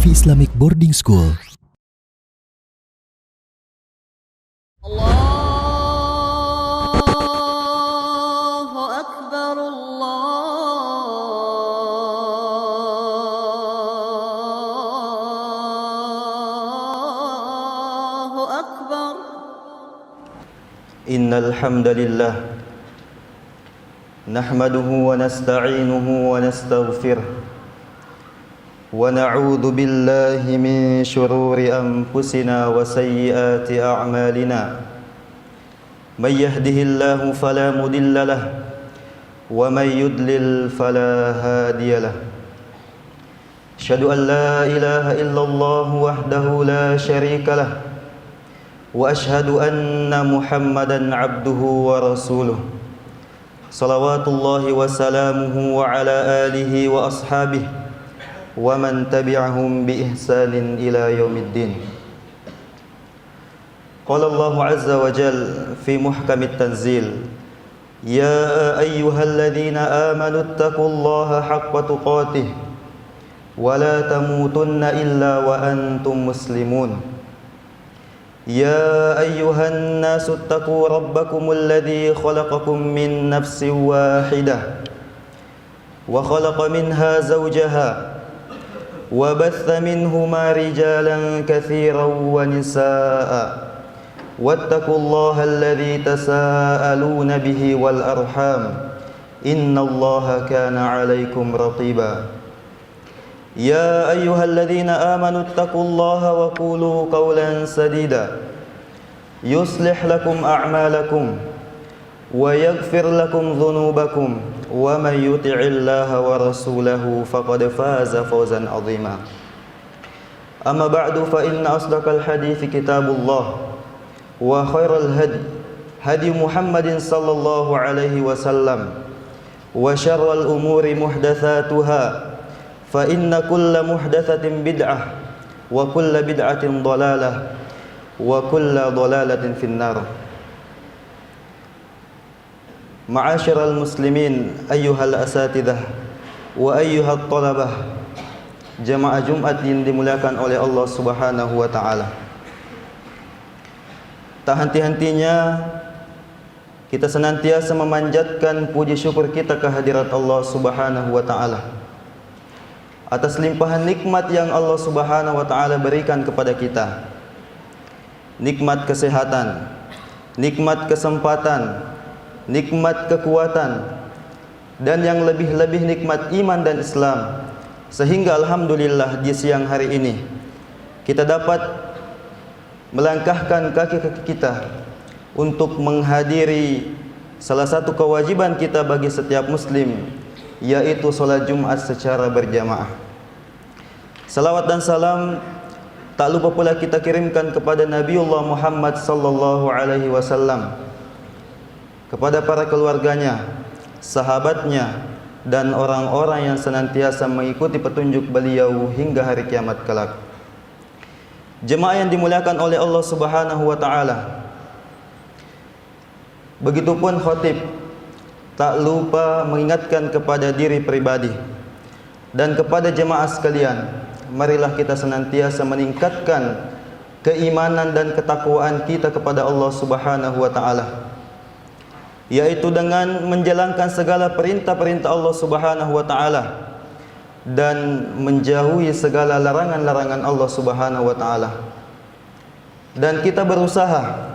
Sufi Islamic Boarding School. Allahu Akbar, Allahu Akbar. Innal hamdalillah nahmaduhu wa nasta'inuhu wa nastaghfiruh wa na'udzu billahi min shururi anfusina wa sayyiati a'malina may yahdihillahu fala mudilla lahu wa may yudlil fala hadiya lahu. Asyhadu an la ilaha illallah wahdahu la syarika lahu wa asyhadu anna Muhammadan abduhu wa rasuluh. Salawatullahi wa salamuhu wa ala alihi wa ashabihi wa man tabi'ahum bi ihsanin ila yaumiddin. Qala Allahu azza wa jalla fi muhkamit tanzil, ya ayyuhalladzina amanu taqullaha haqqa tuqatih wa la tamutunna illa wa antum muslimun. يا أيها الناس اتقوا ربكم الذي خلقكم من نفس واحدة وخلق منها زوجها وبث منهما رجالا كثيرا ونساء واتقوا الله الذي تساءلون به والأرحام إن الله كان عليكم رقيبا. يا أيها الذين آمنوا اتقوا الله وقولوا قولا سديدا يصلح لكم أعمالكم ويغفر لكم ذنوبكم ومن يطع الله ورسوله فقد فاز فوزا عظيما. أما بعد فإن أصدق الحديث كتاب الله وخير الهدي هدي محمد صلى الله عليه وسلم وشر الأمور محدثاتها فإن كل محدثة بدعة وكل بدعة ضلالة وكل ضلالة في النار. معاشر المسلمين أيها الأساتذة وأيها الطلبة, jamaah Jumat yang dimuliakan oleh Allah Subhanahu wa taala. Tak henti-hentinya kita senantiasa memanjatkan puji syukur kita kehadirat Allah Subhanahu wa taala atas limpahan nikmat yang Allah Subhanahu wa taala berikan kepada kita. Nikmat kesehatan, nikmat kesempatan, nikmat kekuatan, dan yang lebih-lebih nikmat iman dan Islam. Sehingga alhamdulillah di siang hari ini kita dapat melangkahkan kaki-kaki kita untuk menghadiri salah satu kewajiban kita bagi setiap muslim, yaitu salat Jumat secara berjamaah. Salawat dan salam tak lupa pula kita kirimkan kepada Nabiullah Muhammad sallallahu alaihi wasallam, kepada para keluarganya, sahabatnya, dan orang-orang yang senantiasa mengikuti petunjuk beliau hingga hari kiamat kelak. Jemaah yang dimuliakan oleh Allah Subhanahu wa taala, begitupun khatib tak lupa mengingatkan kepada diri pribadi dan kepada jemaah sekalian, marilah kita senantiasa meningkatkan keimanan dan ketakwaan kita kepada Allah Subhanahu wa taala, yaitu dengan menjalankan segala perintah-perintah Allah Subhanahu wa taala dan menjauhi segala larangan-larangan Allah Subhanahu wa taala. Dan kita berusaha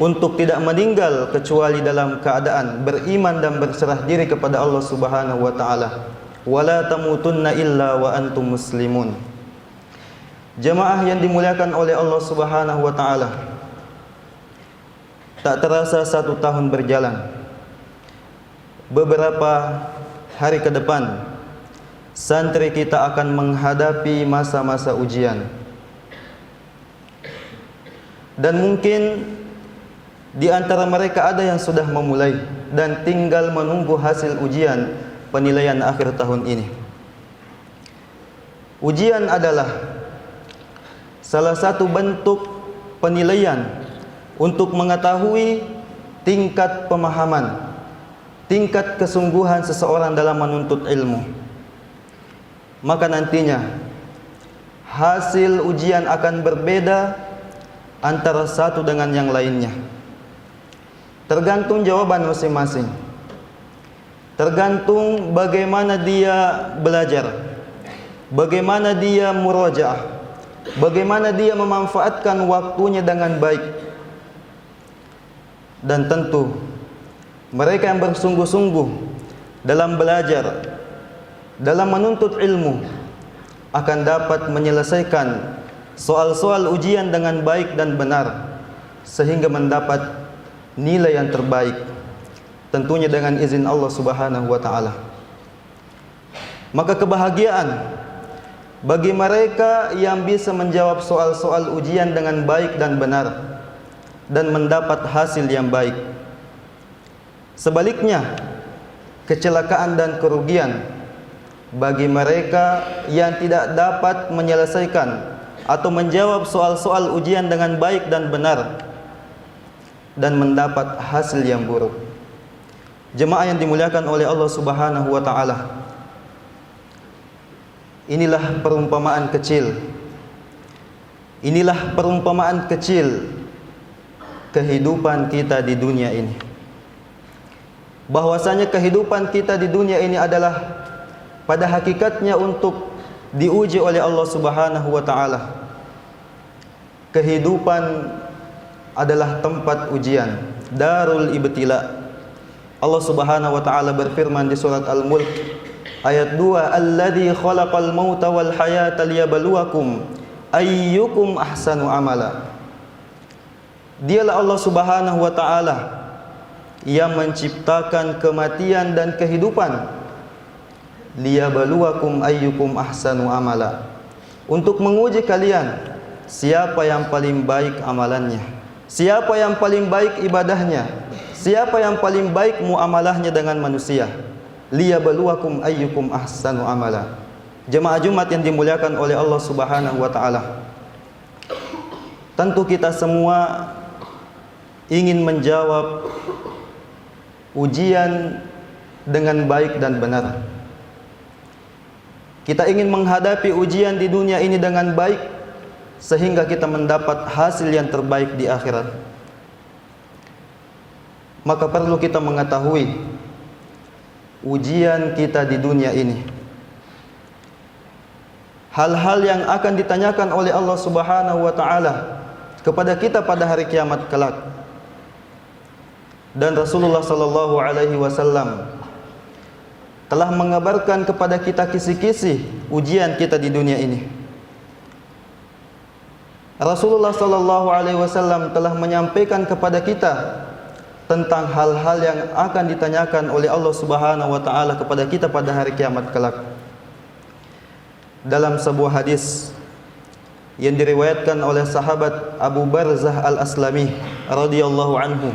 untuk tidak meninggal kecuali dalam keadaan beriman dan berserah diri kepada Allah Subhanahu wa taala. Wala tamutunna illa wa antum muslimun. Jemaah yang dimuliakan oleh Allah Subhanahu wa taala, tak terasa 1 tahun berjalan. Beberapa hari ke depan santri kita akan menghadapi masa-masa ujian. Dan mungkin di antara mereka ada yang sudah memulai dan tinggal menunggu hasil ujian penilaian akhir tahun ini. Ujian adalah salah satu bentuk penilaian untuk mengetahui tingkat pemahaman, tingkat kesungguhan seseorang dalam menuntut ilmu. Maka nantinya hasil ujian akan berbeda antara satu dengan yang lainnya. Tergantung jawaban masing-masing. Tergantung bagaimana dia belajar, bagaimana dia murajaah, bagaimana dia memanfaatkan waktunya dengan baik. Dan tentu mereka yang bersungguh-sungguh dalam belajar, dalam menuntut ilmu, akan dapat menyelesaikan soal-soal ujian dengan baik dan benar, sehingga mendapat nilai yang terbaik, tentunya dengan izin Allah Subhanahu wa ta'ala. Maka kebahagiaan bagi mereka yang bisa menjawab soal-soal ujian dengan baik dan benar dan mendapat hasil yang baik. Sebaliknya, kecelakaan dan kerugian bagi mereka yang tidak dapat menyelesaikan atau menjawab soal-soal ujian dengan baik dan benar dan mendapat hasil yang buruk. Jemaah yang dimuliakan oleh Allah Subhanahu wa ta'ala, inilah perumpamaan kecil. Inilah perumpamaan kecil kehidupan kita di dunia ini. Bahwasanya kehidupan kita di dunia ini adalah pada hakikatnya untuk diuji oleh Allah Subhanahu wa ta'ala. Kehidupan adalah tempat ujian, darul ibtila. Allah Subhanahu wa ta'ala berfirman di surat Al-Mulk ayat 2, alladzi khalaqal mauta wal hayata liyabluwakum ayyukum ahsanu amala. Dialah Allah Subhanahu wa ta'ala yang menciptakan kematian dan kehidupan, liyabluwakum ayyukum ahsanu amala, untuk menguji kalian siapa yang paling baik amalannya, siapa yang paling baik ibadahnya, siapa yang paling baik muamalahnya dengan manusia. Liyabluwakum ayyukum ahsanu amala. Jemaah Jumat yang dimuliakan oleh Allah Subhanahu wa ta'ala, tentu kita semua ingin menjawab ujian dengan baik dan benar. Kita ingin menghadapi ujian di dunia ini dengan baik, sehingga kita mendapat hasil yang terbaik di akhirat. Maka perlu kita mengetahui ujian kita di dunia ini, hal-hal yang akan ditanyakan oleh Allah Subhanahu wa ta'ala kepada kita pada hari kiamat kelak. Dan Rasulullah sallallahu alaihi wasallam telah mengabarkan kepada kita kisi-kisi ujian kita di dunia ini. Rasulullah sallallahu alaihi wasallam telah menyampaikan kepada kita tentang hal-hal yang akan ditanyakan oleh Allah Subhanahu wa ta'ala kepada kita pada hari kiamat kelak. Dalam sebuah hadis yang diriwayatkan oleh sahabat Abu Barzah Al-Aslami radhiyallahu anhu,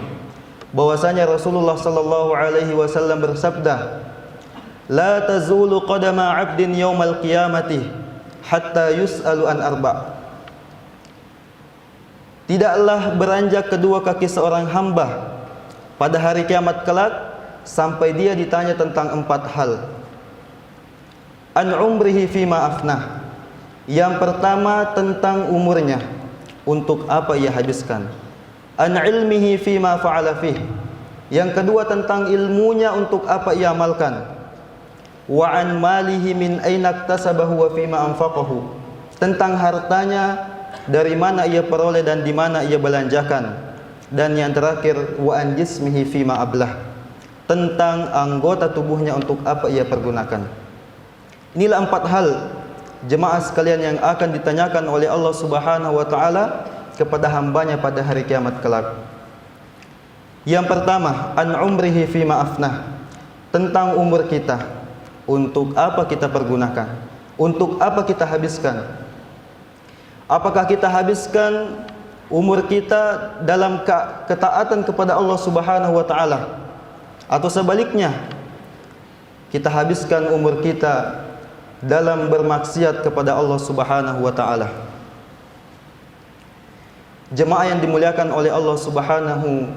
bahwasanya Rasulullah sallallahu alaihi wasallam bersabda, la tazulu qadama 'abdin yaumal qiyamati hatta yus'alu an arba'. Tidaklah beranjak kedua kaki seorang hamba pada hari kiamat kelak sampai dia ditanya tentang 4 hal. An umrihi fima afnah. Yang pertama tentang umurnya, untuk apa ia habiskan. An ilmihi fima fa'ala fih. Yang kedua tentang ilmunya, untuk apa ia amalkan. Wa an malihi min aina iktasabahu wa fima anfaqahu. Tentang hartanya, dari mana ia peroleh dan di mana ia belanjakan. Dan yang terakhir, wa an jismihi fima ablah. Tentang anggota tubuhnya, untuk apa ia pergunakan. Inilah 4 hal jemaah sekalian yang akan ditanyakan oleh Allah Subhanahu wa ta'ala kepada hambanya pada hari kiamat kelak. Yang pertama, an umrihi fima afnah. Tentang umur kita, untuk apa kita pergunakan, untuk apa kita habiskan. Apakah kita habiskan umur kita dalam ketaatan kepada Allah Subhanahu wa ta'ala, atau sebaliknya kita habiskan umur kita dalam bermaksiat kepada Allah Subhanahu wa ta'ala. Jemaah yang dimuliakan oleh Allah Subhanahu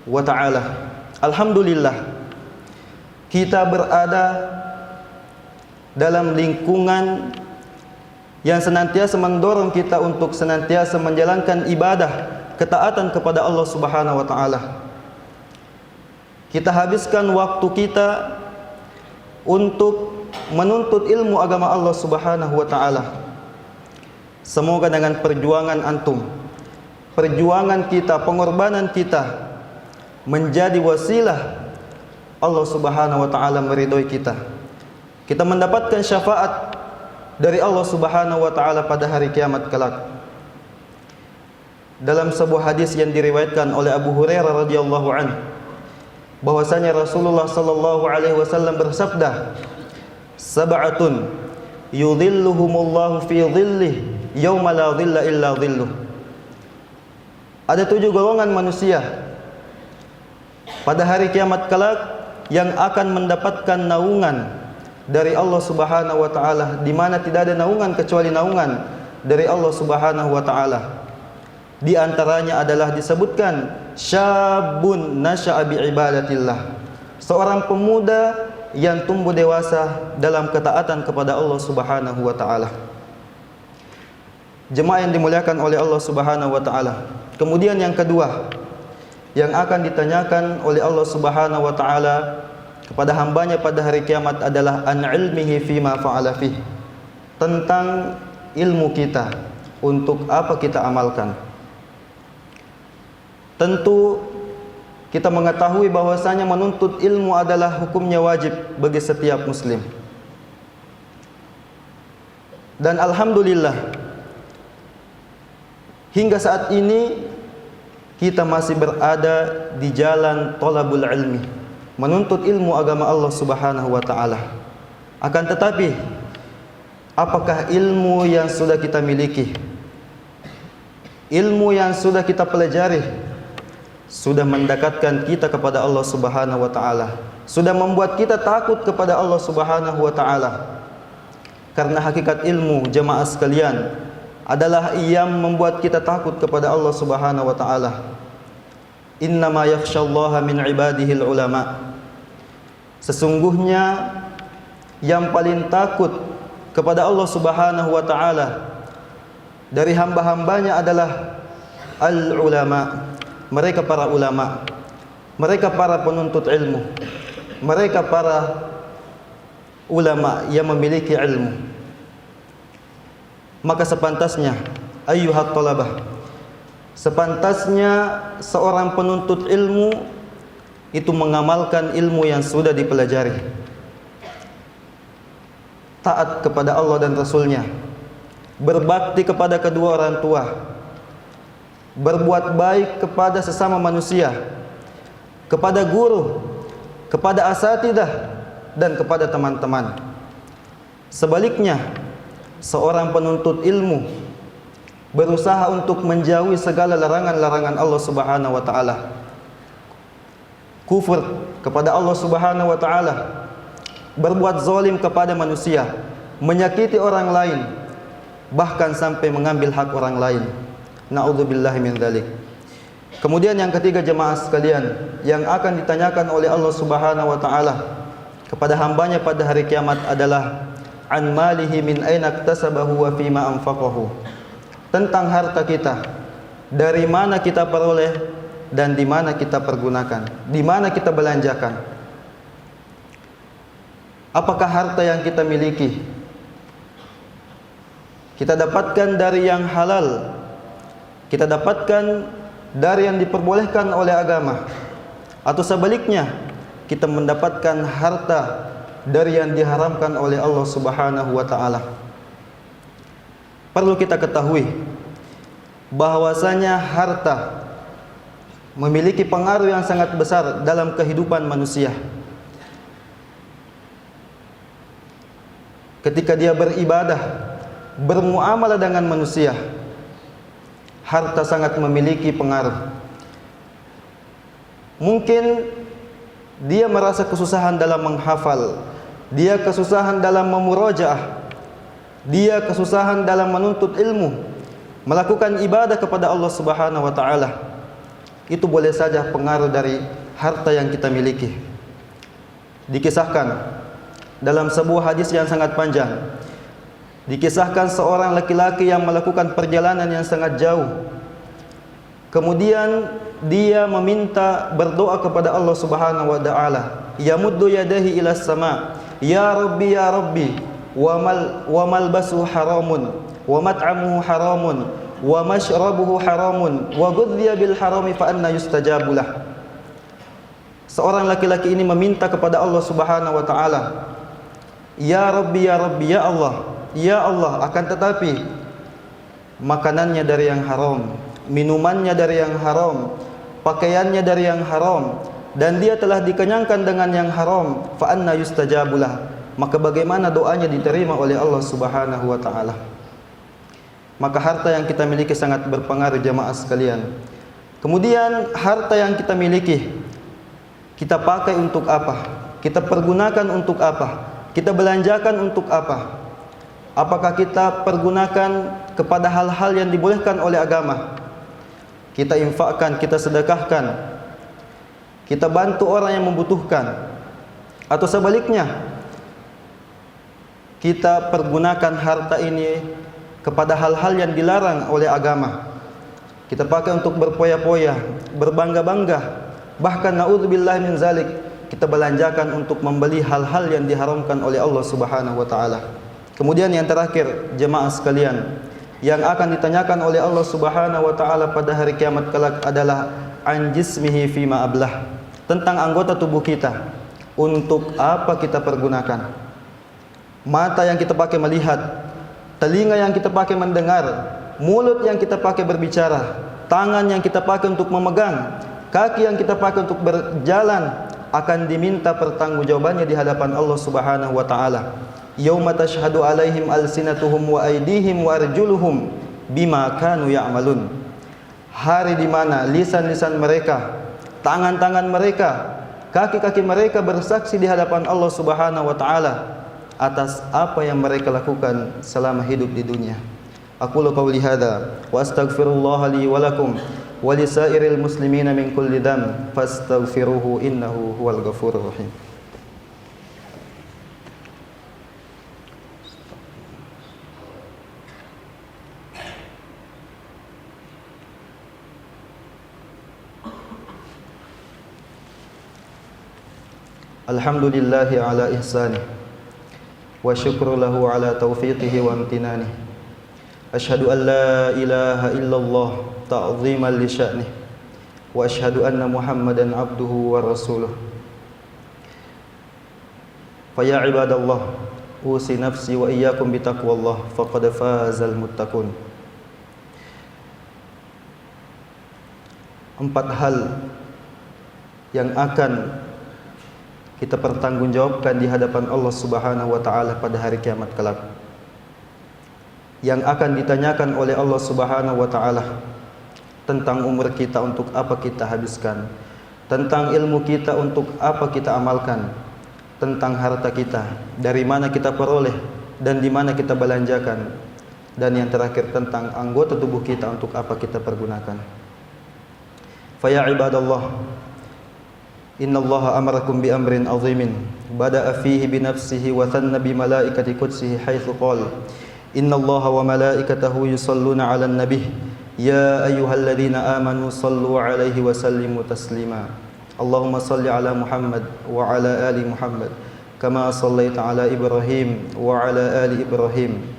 wa ta'ala, alhamdulillah kita berada dalam lingkungan yang senantiasa mendorong kita untuk senantiasa menjalankan ibadah, ketaatan kepada Allah Subhanahu wa taala. Kita habiskan waktu kita untuk menuntut ilmu agama Allah Subhanahu wa taala. Semoga dengan perjuangan antum, perjuangan kita, pengorbanan kita menjadi wasilah Allah Subhanahu wa taala meridhoi kita. Kita mendapatkan syafaat dari Allah Subhanahu wa taala pada hari kiamat kelak. Dalam sebuah hadis yang diriwayatkan oleh Abu Hurairah radhiyallahu anhu, bahwasanya Rasulullah sallallahu alaihi wasallam bersabda, "Sab'atun yudhilluhumullahu fi dhillih yauma la dhilla illa dhilluh." Ada 7 golongan manusia pada hari kiamat kelak yang akan mendapatkan naungan dari Allah Subhanahu wa taala, di mana tidak ada naungan kecuali naungan dari Allah Subhanahu wa taala. Di antaranya adalah disebutkan syabun nasya'a bi ibadatillah, seorang pemuda yang tumbuh dewasa dalam ketaatan kepada Allah Subhanahu wa taala. Jemaah yang dimuliakan oleh Allah Subhanahu wa taala. Kemudian yang kedua yang akan ditanyakan oleh Allah Subhanahu wa taala kepada hambanya pada hari kiamat adalah an ilmihi fima fa'ala fih, tentang ilmu kita, untuk apa kita amalkan. Tentu kita mengetahui bahwasanya menuntut ilmu adalah hukumnya wajib bagi setiap muslim. Dan alhamdulillah hingga saat ini kita masih berada di jalan thalabul ilmi, menuntut ilmu agama Allah Subhanahu wa taala. Akan tetapi, apakah ilmu yang sudah kita miliki, ilmu yang sudah kita pelajari, sudah mendekatkan kita kepada Allah Subhanahu wa taala, sudah membuat kita takut kepada Allah Subhanahu wa taala? Karena hakikat ilmu, jemaah sekalian, adalah yang membuat kita takut kepada Allah Subhanahu wa taala. Innama yakhsyallaha min ibadihil ulama. Sesungguhnya yang paling takut kepada Allah Subhanahu wa taala dari hamba-hambanya adalah al-ulama. Mereka para ulama, mereka para penuntut ilmu, mereka para ulama yang memiliki ilmu. Maka sepantasnya ayyuhat talabah, sepantasnya seorang penuntut ilmu itu mengamalkan ilmu yang sudah dipelajari, taat kepada Allah dan Rasulnya, berbakti kepada kedua orang tua, berbuat baik kepada sesama manusia, kepada guru, kepada asatidah, dan kepada teman-teman. Sebaliknya, seorang penuntut ilmu berusaha untuk menjauhi segala larangan-larangan Allah Subhanahu wa taala. Kufur kepada Allah Subhanahu wa taala, berbuat zalim kepada manusia, menyakiti orang lain, bahkan sampai mengambil hak orang lain. Na'udzubillahi min dzalik. Kemudian yang ketiga, jemaah sekalian, yang akan ditanyakan oleh Allah Subhanahu wa taala kepada hambanya pada hari kiamat adalah an malihi min aina iktasabahu wa fima anfaqahu, tentang harta kita, dari mana kita peroleh dan di mana kita pergunakan, di mana kita belanjakan. Apakah harta yang kita miliki kita dapatkan dari yang halal, kita dapatkan dari yang diperbolehkan oleh agama, atau sebaliknya kita mendapatkan harta dari yang diharamkan oleh Allah Subhanahu wa taala? Perlu kita ketahui bahwasanya harta memiliki pengaruh yang sangat besar dalam kehidupan manusia. Ketika dia beribadah, bermuamalah dengan manusia, harta sangat memiliki pengaruh. Mungkin dia merasa kesusahan dalam menghafal, dia kesusahan dalam memurajaah, dia kesusahan dalam menuntut ilmu, melakukan ibadah kepada Allah Subhanahu wa taala. Itu boleh saja pengaruh dari harta yang kita miliki. Dikisahkan dalam sebuah hadis yang sangat panjang Dikisahkan seorang laki-laki yang melakukan perjalanan yang sangat jauh. Kemudian dia meminta berdoa kepada Allah Subhanahu wa taala. Yamuddu yadahi ila sama. Ya Rabbi, wa malbasuhu haramun, wa mat'amuhu haramun, wa mashrabuhu haramun, wa ghudhiya bil harami fa anna yustajabu lah. Seorang laki-laki ini meminta kepada Allah Subhanahu wa taala, Ya Rabbi, ya Allah, ya Allah, akan tetapi makanannya dari yang haram, minumannya dari yang haram, pakaiannya dari yang haram, dan dia telah dikenyangkan dengan yang haram, fa anna yustajabulah, maka bagaimana doanya diterima oleh Allah Subhanahu wa taala? Maka harta yang kita miliki sangat berpengaruh, jamaah sekalian. Kemudian harta yang kita miliki, kita pakai untuk apa? Kita pergunakan untuk apa? Kita belanjakan untuk apa? Apakah kita pergunakan kepada hal-hal yang dibolehkan oleh agama? Kita infakkan, kita sedekahkan, kita bantu orang yang membutuhkan, atau sebaliknya kita pergunakan harta ini kepada hal-hal yang dilarang oleh agama. Kita pakai untuk berpoya-poya, berbangga-bangga, bahkan naudzubillah min zalik, kita belanjakan untuk membeli hal-hal yang diharamkan oleh Allah Subhanahu wa taala. Kemudian yang terakhir, jemaah sekalian, yang akan ditanyakan oleh Allah Subhanahu wa taala pada hari kiamat kelak adalah an jismihi fima ablah, tentang anggota tubuh kita, untuk apa kita pergunakan. Mata yang kita pakai melihat, telinga yang kita pakai mendengar, mulut yang kita pakai berbicara, tangan yang kita pakai untuk memegang, kaki yang kita pakai untuk berjalan, akan diminta pertanggungjawabannya di hadapan Allah Subhanahu wa taala. Yauma tashhadu alaihim alsinatuhum wa aydihim wa arjuluhum bima kanu ya'malun. Hari di mana lisan-lisan mereka, tangan-tangan mereka, kaki-kaki mereka bersaksi di hadapan Allah Subhanahu wa taala atas apa yang mereka lakukan selama hidup di dunia. Aqulu qawli hadza wa astaghfirullah li wa lakum wa lisairil muslimina min kulli dhanb fastaghfiruhu innahu huwal ghafurur rahim. Alhamdulillahi ala ihsanih wa syukru lahu ala taufiqihi wa amtinanih. Ashhadu an la ilaha illallah ta'ziman li sya'nih wa ashhadu anna Muhammadan abduhu wa rasuluh. Fa ya ibadallah, usi nafsi wa iyyakum bitaqwallah faqad fazal muttaqun. 4 hal yang akan kita pertanggungjawabkan di hadapan Allah Subhanahu wa taala pada hari kiamat kelak, yang akan ditanyakan oleh Allah Subhanahu wa taala tentang umur kita, untuk apa kita habiskan, tentang ilmu kita, untuk apa kita amalkan, tentang harta kita, dari mana kita peroleh dan di mana kita belanjakan, dan yang terakhir tentang anggota tubuh kita, untuk apa kita pergunakan. Fa ya ibadallah, innallaha amarakum bi amrin azimin bada'a fihi bi nafsihi wa thanna bi malaikati qudsihi haitsu qala innallaha wa malaikatahu yusalluna 'alan nabiy ya ayyuhalladzina amanu sallu 'alaihi wa sallimu taslima. Allahumma salli 'ala Muhammad wa 'ala ali Muhammad kama shallaita 'ala Ibrahim wa 'ala ali Ibrahim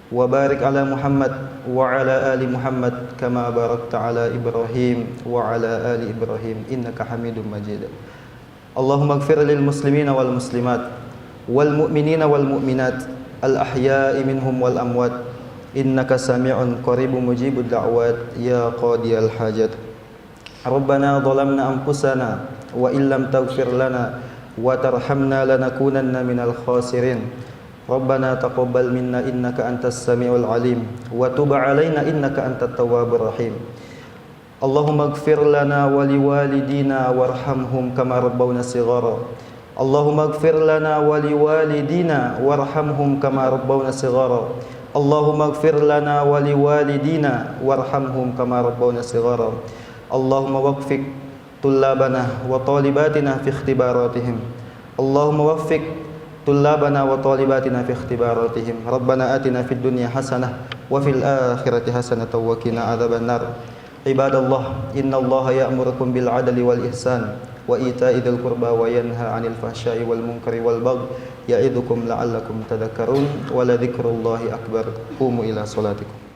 wa barik 'ala Muhammad wa 'ala ali Muhammad kama barakta 'ala Ibrahim wa 'ala ali Ibrahim innaka Hamidum Majid. Allahumma ighfir lil muslimina wal muslimat wal mu'minina wal mu'minat al ahya'i minhum wal amwat innaka sami'un qaribun mujibud da'wat ya qadiyal hajat. Rabbana dhalamna anfusana wa illam taghfir lana wa tarhamna lanakunanna minal khasirin. Rabbana taqabbal minna innaka antas samiul alim wa tub alaina innaka antat tawwabur rahim. Allahumma ighfir lana wa liwalidina warhamhum kama rabbawna shighara. Allahumma ighfir lana wa liwalidina warhamhum kama rabbawna shighara. Allahumma ighfir lana wa liwalidina warhamhum kama rabbawna shighara. Allahumma waffiq tullabana wa talibatina fi ikhtibaratihim. Allahumma waffiq طلابنا وطالباتنا في اختباراتهم ربنا آتنا في الدنيا حسنة وفي الآخرة حسنة وقنا عذاب النار عباد الله إن الله يأمركم بالعدل والإحسان وإيتاء ذي القربى وينهى عن الفحشاء والمنكر والبغي يعظكم لعلكم تذكرون ولذكر الله أكبر قوموا إلى صلاتكم